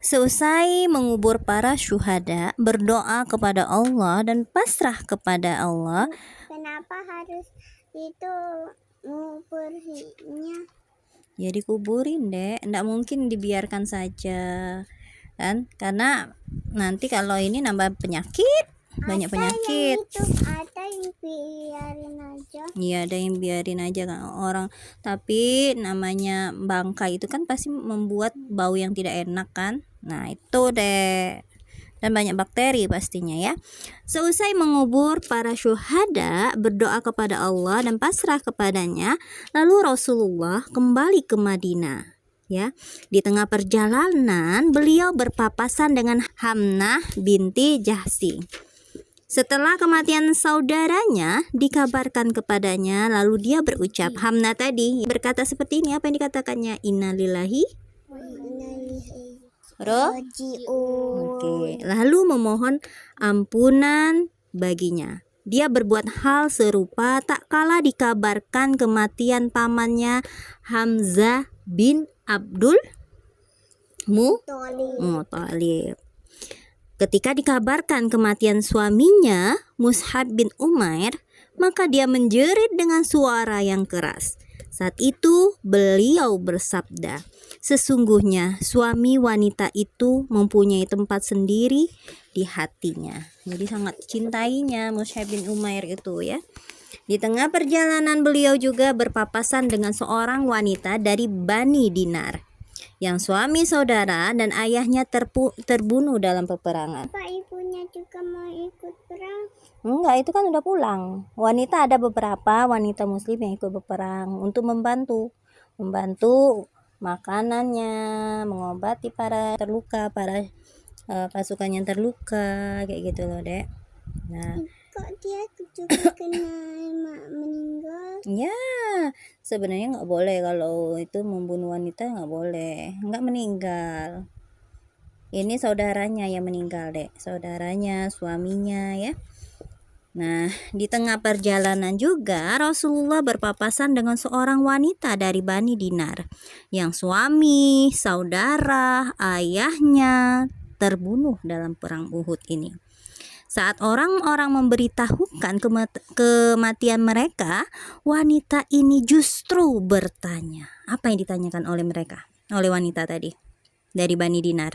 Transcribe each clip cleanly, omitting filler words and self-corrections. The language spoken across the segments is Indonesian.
Seusai mengubur para syuhada, berdoa kepada Allah dan pasrah kepada Allah. Kenapa harus itu nguburnya? Ya dikuburin dek, ndak mungkin dibiarkan saja kan, karena nanti kalau ini nambah penyakit, banyak penyakit. Ada yang biarin aja. Iya, ada yang biarin aja kan orang, tapi namanya bangkai itu kan pasti membuat bau yang tidak enak kan. Nah itu deh, dan banyak bakteri pastinya ya. Seusai mengubur para syuhada, berdoa kepada Allah dan pasrah kepadanya, lalu Rasulullah kembali ke Madinah. Ya, di tengah perjalanan beliau berpapasan dengan Hamnah binti Jahsi. Setelah kematian saudaranya dikabarkan kepadanya, lalu dia berucap, Hamnah tadi berkata seperti ini, apa yang dikatakannya? Innalillahi Oke, lalu memohon ampunan baginya. Dia berbuat hal serupa tak kala dikabarkan kematian pamannya Hamzah bin Abdul Muthalib. Ketika dikabarkan kematian suaminya Mus'ab bin Umair, maka dia menjerit dengan suara yang keras. Saat itu beliau bersabda, sesungguhnya suami wanita itu mempunyai tempat sendiri di hatinya. Jadi sangat cintainya Mus'ab bin Umair itu ya. Di tengah perjalanan beliau juga berpapasan dengan seorang wanita dari Bani Dinar, yang suami saudara dan ayahnya terbunuh dalam peperangan. Apa ibunya juga mau ikut perang? Enggak, itu kan udah pulang. Wanita, ada beberapa wanita muslim yang ikut berperang untuk membantu makanannya, mengobati para terluka, para pasukan yang terluka, kayak gitu loh dek. Nah, kok dia juga kena meninggal? Ya, sebenarnya nggak boleh kalau itu membunuh wanita, nggak boleh, nggak meninggal. Ini saudaranya yang meninggal dek, saudaranya, suaminya ya. Nah, di tengah perjalanan juga Rasulullah berpapasan dengan seorang wanita dari Bani Dinar, yang suami, saudara, ayahnya terbunuh dalam perang Uhud ini. Saat orang-orang memberitahukan kematian mereka, wanita ini justru bertanya. Apa yang ditanyakan oleh mereka? Oleh wanita tadi dari Bani Dinar.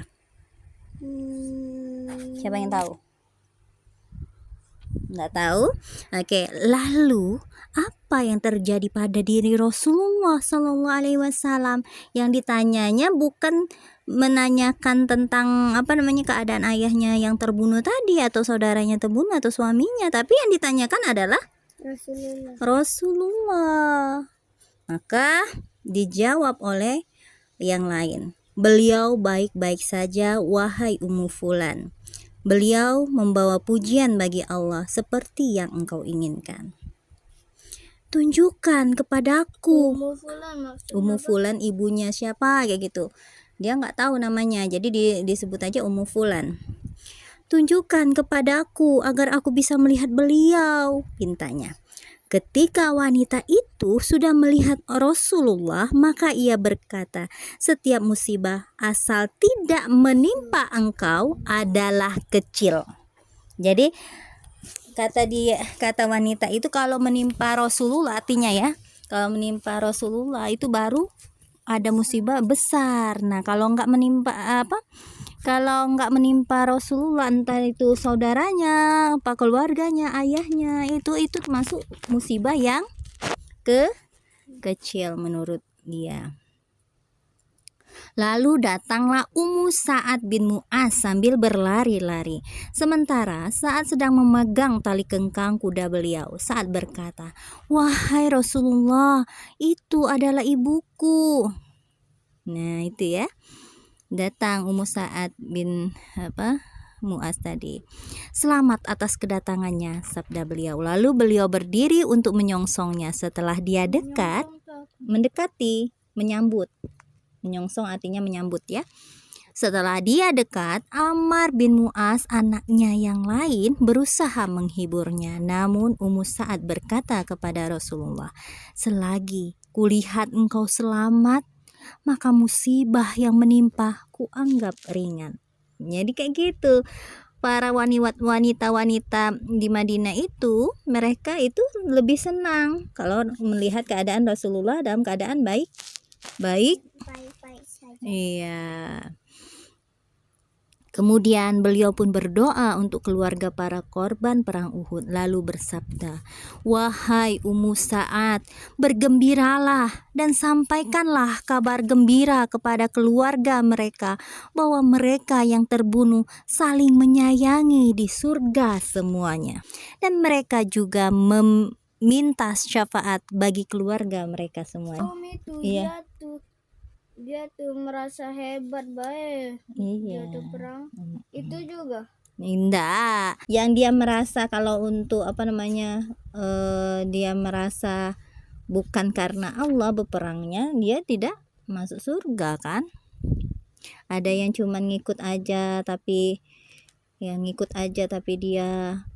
Siapa yang tahu? Nggak tahu? Oke, lalu apa yang terjadi pada diri Rasulullah Shallallahu Alaihi Wasallam? Yang ditanyanya bukan menanyakan tentang keadaan ayahnya yang terbunuh tadi, atau saudaranya terbunuh, atau suaminya, tapi yang ditanyakan adalah Rasulullah. Maka dijawab oleh yang lain, beliau baik-baik saja wahai Ummu Fulan. Beliau membawa pujian bagi Allah seperti yang engkau inginkan. Tunjukkan kepadaku. Ummu Fulan ibunya siapa, kayak gitu. Dia nggak tahu namanya, jadi disebut aja Ummu Fulan. Tunjukkan kepadaku agar aku bisa melihat beliau, pintanya. Ketika wanita itu sudah melihat Rasulullah, maka ia berkata, setiap musibah asal tidak menimpa engkau adalah kecil. Jadi kata wanita itu, kalau menimpa Rasulullah, artinya ya, kalau menimpa Rasulullah itu baru ada musibah besar. Nah, kalau nggak menimpa Rasulullah, entah itu saudaranya, apa keluarganya, ayahnya, itu termasuk musibah yang kecil menurut dia. Lalu datanglah Ummu Sa'ad bin Mu'az sambil berlari-lari. Sementara Sa'ad sedang memegang tali kengkang kuda beliau. Sa'ad berkata, wahai Rasulullah, itu adalah ibuku. Nah itu ya, datang Ummu Sa'ad bin Mu'az tadi. Selamat atas kedatangannya, sabda beliau. Lalu beliau berdiri untuk menyongsongnya. Setelah dia mendekati, menyambut. Menyongsong artinya menyambut ya. Setelah dia dekat, Ammar bin Mu'az, anaknya yang lain, berusaha menghiburnya. Namun Ummu Sa'ad berkata kepada Rasulullah, selagi kulihat engkau selamat, maka musibah yang menimpa kuanggap ringan. Jadi kayak gitu. Para wanita-wanita di Madinah itu, mereka itu lebih senang kalau melihat keadaan Rasulullah dalam keadaan baik Baik-baik saja. iya. Kemudian beliau pun berdoa untuk keluarga para korban perang Uhud, lalu bersabda, "Wahai Ummu Sa'ad, bergembiralah dan sampaikanlah kabar gembira kepada keluarga mereka bahwa mereka yang terbunuh saling menyayangi di surga semuanya, dan mereka juga meminta syafaat bagi keluarga mereka semuanya." Itu Iya. dia tuh merasa hebat baik. Iya. Dia tuh perang. Itu juga. Enggak, yang dia merasa kalau untuk dia merasa bukan karena Allah berperangnya, dia tidak masuk surga kan. Ada yang cuma ngikut aja tapi dia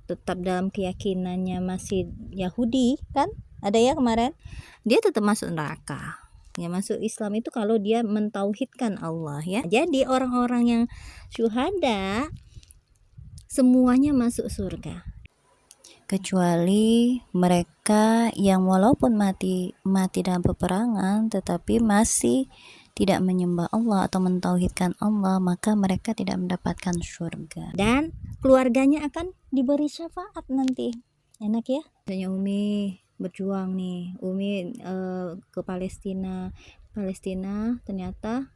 tetap dalam keyakinannya masih Yahudi kan, ada ya kemarin, dia tetap masuk neraka. Ya, masuk Islam itu kalau dia mentauhidkan Allah ya. Jadi orang-orang yang syuhada semuanya masuk surga, kecuali mereka yang walaupun mati dalam peperangan tetapi masih tidak menyembah Allah atau mentauhidkan Allah, maka mereka tidak mendapatkan surga dan keluarganya akan diberi syafaat nanti. Enak ya. Tanya Umi berjuang nih, Umi ke Palestina ternyata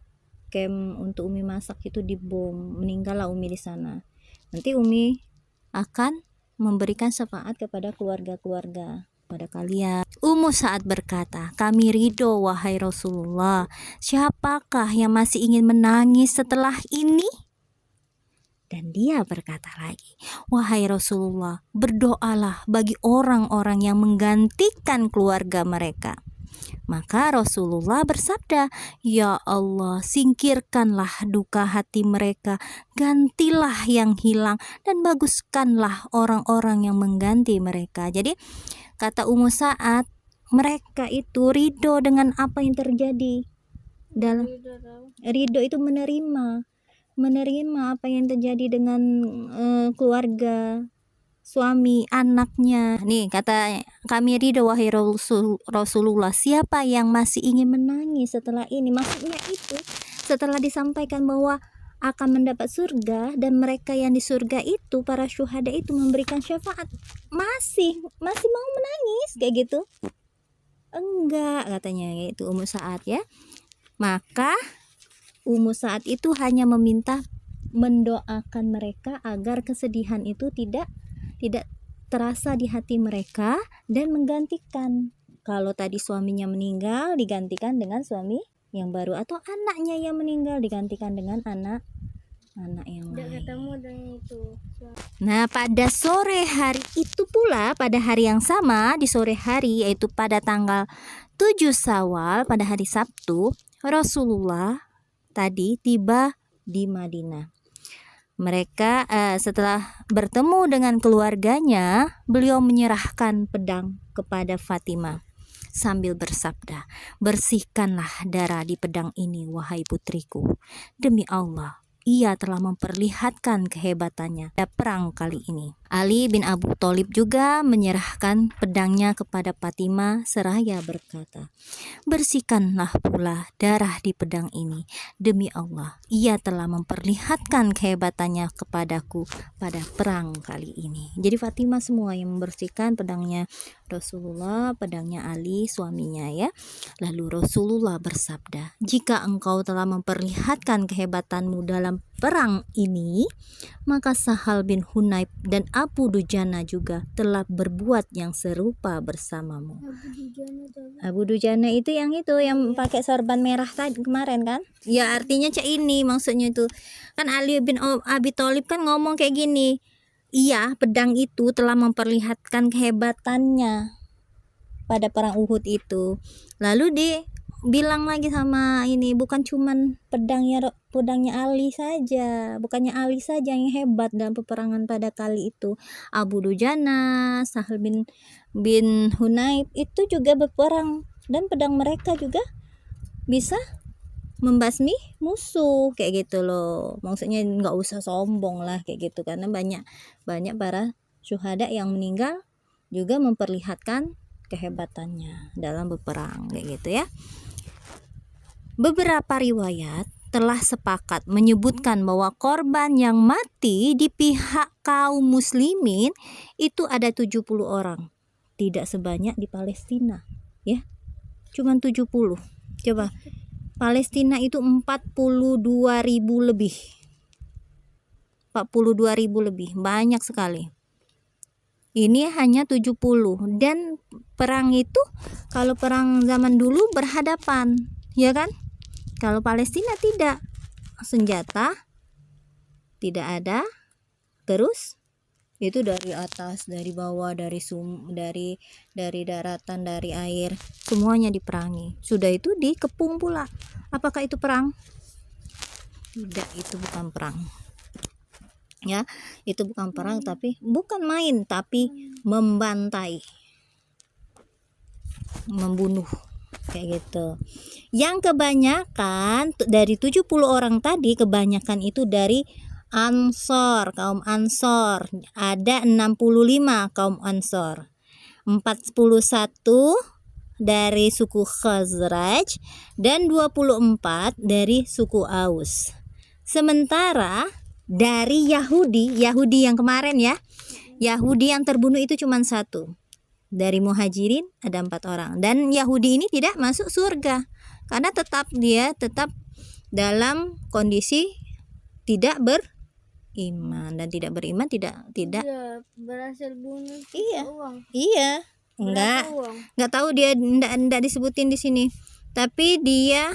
camp untuk Umi masak itu dibom, meninggal lah Umi di sana. Nanti Umi akan memberikan syafaat kepada keluarga-keluarga pada kalian. Ummu Sa'ad berkata, "Kami ridho wahai Rasulullah. Siapakah yang masih ingin menangis setelah ini?" Dan dia berkata lagi, "Wahai Rasulullah, berdoalah bagi orang-orang yang menggantikan keluarga mereka." Maka Rasulullah bersabda, "Ya Allah, singkirkanlah duka hati mereka, gantilah yang hilang, dan baguskanlah orang-orang yang mengganti mereka." Jadi kata Ummu Sa'ad, mereka itu ridho dengan apa yang terjadi. Dalam ridho itu menerima apa yang terjadi dengan keluarga, suami, anaknya. Nih kata, "Kami ridho wahai Rasulullah, siapa yang masih ingin menangis setelah ini?" Maksudnya itu setelah disampaikan bahwa akan mendapat surga dan mereka yang di surga itu para syuhada itu memberikan syafaat, masih mau menangis kayak gitu. Enggak, katanya itu Ummu Sa'ad ya. Maka Ummu Sa'ad itu hanya meminta mendoakan mereka agar kesedihan itu tidak terasa di hati mereka dan menggantikan. Kalau tadi suaminya meninggal digantikan dengan suami yang baru, atau anaknya yang meninggal digantikan dengan anak yang lain. Nah, pada sore hari itu pula, pada hari yang sama di sore hari, yaitu pada tanggal 7 Syawal, pada hari Sabtu, Rasulullah tadi tiba di Madinah. Mereka setelah bertemu dengan keluarganya, beliau menyerahkan pedang kepada Fatimah sambil bersabda, "Bersihkanlah darah di pedang ini, wahai putriku. Demi Allah, ia telah memperlihatkan kehebatannya pada perang kali ini." Ali bin Abu Thalib juga menyerahkan pedangnya kepada Fatimah seraya berkata, "Bersihkanlah pula darah di pedang ini. Demi Allah, ia telah memperlihatkan kehebatannya kepadaku pada perang kali ini." Jadi Fatimah semua yang membersihkan pedangnya Rasulullah, pedangnya Ali suaminya ya. Lalu Rasulullah bersabda, "Jika engkau telah memperlihatkan kehebatanmu dalam perang ini, maka Sahal bin Hunayf dan Abu Dujana juga telah berbuat yang serupa bersamamu." Abu Dujana itu yang pakai sorban merah tadi kemarin kan? Ya artinya ini maksudnya itu. Kan Ali bin Abi Thalib kan ngomong kayak gini, "Iya, pedang itu telah memperlihatkan kehebatannya pada perang Uhud itu." Lalu bilang lagi sama ini, bukan cuman pedangnya Ali saja, bukannya Ali saja yang hebat dalam peperangan pada kali itu. Abu Dujana, Sahal bin Hunayf itu juga berperang dan pedang mereka juga bisa membasmi musuh kayak gitu loh. Maksudnya nggak usah sombong lah kayak gitu, karena banyak para syuhada yang meninggal juga memperlihatkan kehebatannya dalam berperang kayak gitu ya. Beberapa riwayat telah sepakat menyebutkan bahwa korban yang mati di pihak kaum muslimin itu ada 70 orang. Tidak sebanyak di Palestina, ya. Cuman 70. Coba. Palestina itu 42.000 lebih. 42.000 lebih, banyak sekali. Ini hanya 70. Dan perang itu kalau perang zaman dulu berhadapan, ya kan? Kalau Palestina tidak, senjata tidak ada, terus itu dari atas, dari bawah, dari daratan, dari air, semuanya diperangi. Sudah itu dikepung pula. Apakah itu perang? Tidak, itu bukan perang. Ya, itu bukan perang, tapi bukan main, tapi membantai, membunuh kayak gitu. Yang kebanyakan dari 70 orang tadi, kebanyakan itu dari Ansor, kaum Ansor. Ada 65 kaum Ansor, 41 dari suku Khazraj, dan 24 dari suku Aus. Sementara dari Yahudi yang kemarin ya, Yahudi yang terbunuh itu cuma 1. Dari Muhajirin ada 4 orang. Dan Yahudi ini tidak masuk surga karena dia tetap dalam kondisi tidak beriman, dan tidak beriman tidak Iya, berhasil bunuh uang. iya enggak tahu, dia enggak disebutin di sini, tapi dia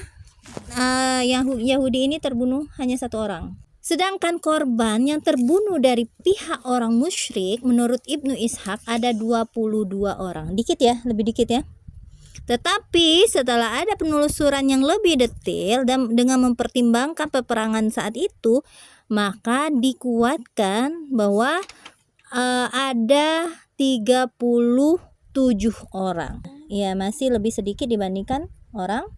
Yahudi ini terbunuh hanya 1 orang. Sedangkan korban yang terbunuh dari pihak orang musyrik menurut Ibnu Ishaq ada 22 orang. Dikit ya, lebih dikit ya. Tetapi setelah ada penelusuran yang lebih detail dan dengan mempertimbangkan peperangan saat itu, maka dikuatkan bahwa ada 37 orang. Ya, masih lebih sedikit dibandingkan orang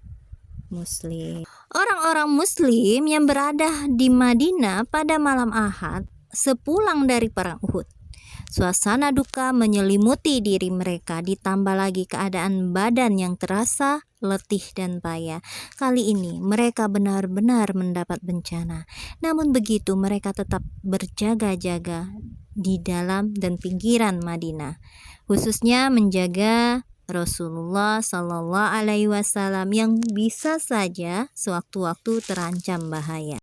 Muslim. Orang-orang Muslim yang berada di Madinah pada malam Ahad sepulang dari perang Uhud. Suasana duka menyelimuti diri mereka, ditambah lagi keadaan badan yang terasa letih dan payah. Kali ini mereka benar-benar mendapat bencana. Namun begitu mereka tetap berjaga-jaga di dalam dan pinggiran Madinah, khususnya menjaga Rasulullah Shallallahu Alaihi Wasallam yang bisa saja sewaktu-waktu terancam bahaya.